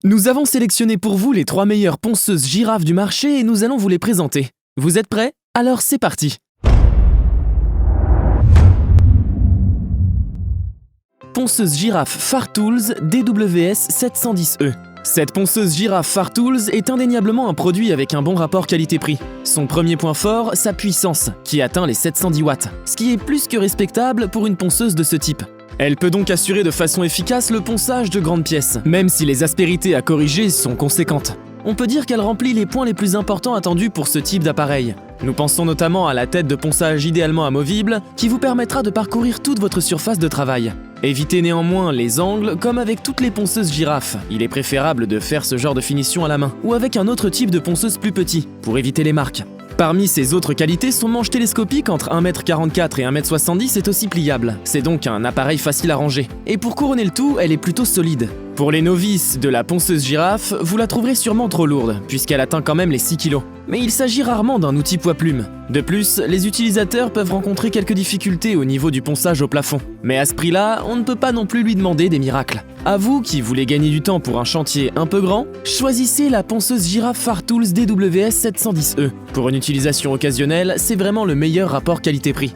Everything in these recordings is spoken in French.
Nous avons sélectionné pour vous les 3 meilleures ponceuses girafes du marché et nous allons vous les présenter. Vous êtes prêts? Alors c'est parti! Ponceuse girafe Fartools DWS 710E. Cette ponceuse girafe Fartools est indéniablement un produit avec un bon rapport qualité-prix. Son premier point fort, sa puissance, qui atteint les 710 watts, ce qui est plus que respectable pour une ponceuse de ce type. Elle peut donc assurer de façon efficace le ponçage de grandes pièces, même si les aspérités à corriger sont conséquentes. On peut dire qu'elle remplit les points les plus importants attendus pour ce type d'appareil. Nous pensons notamment à la tête de ponçage idéalement amovible, qui vous permettra de parcourir toute votre surface de travail. Évitez néanmoins les angles, comme avec toutes les ponceuses girafes. Il est préférable de faire ce genre de finition à la main, ou avec un autre type de ponceuse plus petit, pour éviter les marques. Parmi ses autres qualités, son manche télescopique entre 1m44 et 1m70 est aussi pliable. C'est donc un appareil facile à ranger. Et pour couronner le tout, elle est plutôt solide. Pour les novices de la ponceuse girafe, vous la trouverez sûrement trop lourde, puisqu'elle atteint quand même les 6 kg. Mais il s'agit rarement d'un outil poids-plume. De plus, les utilisateurs peuvent rencontrer quelques difficultés au niveau du ponçage au plafond. Mais à ce prix-là, on ne peut pas non plus lui demander des miracles. À vous qui voulez gagner du temps pour un chantier un peu grand, choisissez la ponceuse girafe Fartools DWS 710E. Pour une utilisation occasionnelle, c'est vraiment le meilleur rapport qualité-prix.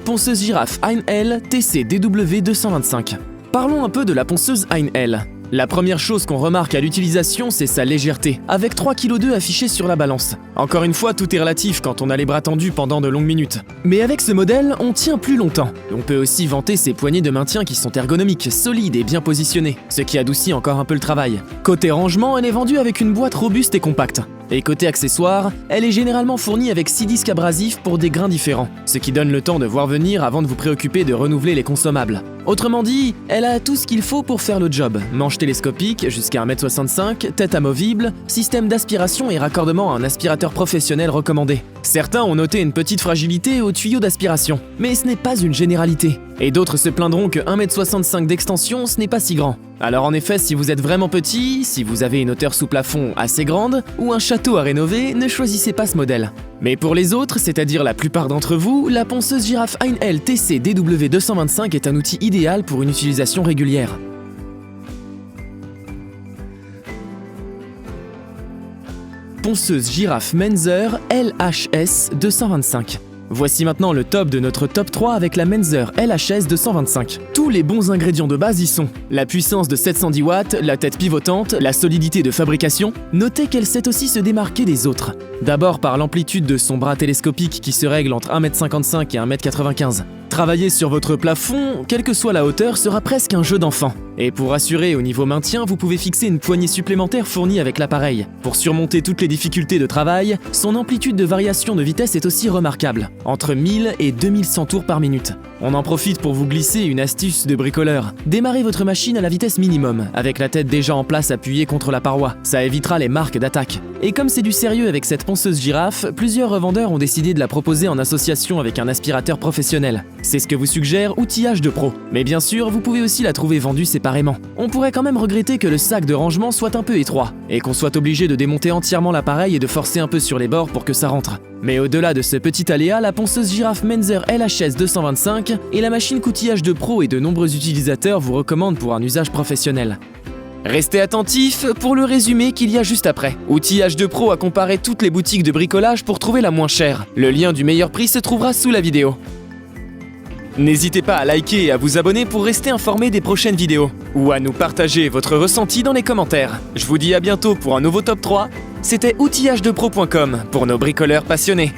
Ponceuse girafe Heinl TC DW 225. Parlons un peu de la ponceuse Heinl. La première chose qu'on remarque à l'utilisation, c'est sa légèreté, avec 3,2 kg affichés sur la balance. Encore une fois, tout est relatif quand on a les bras tendus pendant de longues minutes. Mais avec ce modèle, on tient plus longtemps. On peut aussi vanter ses poignées de maintien qui sont ergonomiques, solides et bien positionnées, ce qui adoucit encore un peu le travail. Côté rangement, elle est vendue avec une boîte robuste et compacte. Et côté accessoires, elle est généralement fournie avec 6 disques abrasifs pour des grains différents, ce qui donne le temps de voir venir avant de vous préoccuper de renouveler les consommables. Autrement dit, elle a tout ce qu'il faut pour faire le job. Manche télescopique jusqu'à 1m65, tête amovible, système d'aspiration et raccordement à un aspirateur professionnel recommandé. Certains ont noté une petite fragilité au tuyau d'aspiration, mais ce n'est pas une généralité. Et d'autres se plaindront que 1m65 d'extension, ce n'est pas si grand. Alors en effet, si vous êtes vraiment petit, si vous avez une hauteur sous plafond assez grande, ou un château à rénover, ne choisissez pas ce modèle. Mais pour les autres, c'est-à-dire la plupart d'entre vous, la ponceuse girafe Heinl TC DW 225 est un outil idéal pour une utilisation régulière. Ponceuse girafe Menzer LHS 225. Voici maintenant le top de notre top 3 avec la Menzer LHS 225. Tous les bons ingrédients de base y sont. La puissance de 710 watts, la tête pivotante, la solidité de fabrication. Notez qu'elle sait aussi se démarquer des autres. D'abord par l'amplitude de son bras télescopique qui se règle entre 1m55 et 1m95. Travailler sur votre plafond, quelle que soit la hauteur, sera presque un jeu d'enfant. Et pour assurer au niveau maintien, vous pouvez fixer une poignée supplémentaire fournie avec l'appareil. Pour surmonter toutes les difficultés de travail, son amplitude de variation de vitesse est aussi remarquable, entre 1000 et 2100 tours par minute. On en profite pour vous glisser une astuce de bricoleur. Démarrez votre machine à la vitesse minimum, avec la tête déjà en place appuyée contre la paroi. Ça évitera les marques d'attaque. Et comme c'est du sérieux avec cette ponceuse girafe, plusieurs revendeurs ont décidé de la proposer en association avec un aspirateur professionnel. C'est ce que vous suggère Outillage de Pro. Mais bien sûr, vous pouvez aussi la trouver vendue séparément. On pourrait quand même regretter que le sac de rangement soit un peu étroit, et qu'on soit obligé de démonter entièrement l'appareil et de forcer un peu sur les bords pour que ça rentre. Mais au-delà de ce petit aléa, la ponceuse girafe Menzer LHS 225 est la machine qu'Outillage de Pro et de nombreux utilisateurs vous recommandent pour un usage professionnel. Restez attentifs pour le résumé qu'il y a juste après. Outillage de Pro a comparé toutes les boutiques de bricolage pour trouver la moins chère. Le lien du meilleur prix se trouvera sous la vidéo. N'hésitez pas à liker et à vous abonner pour rester informé des prochaines vidéos. Ou à nous partager votre ressenti dans les commentaires. Je vous dis à bientôt pour un nouveau top 3. C'était outillagedepro.com pour nos bricoleurs passionnés.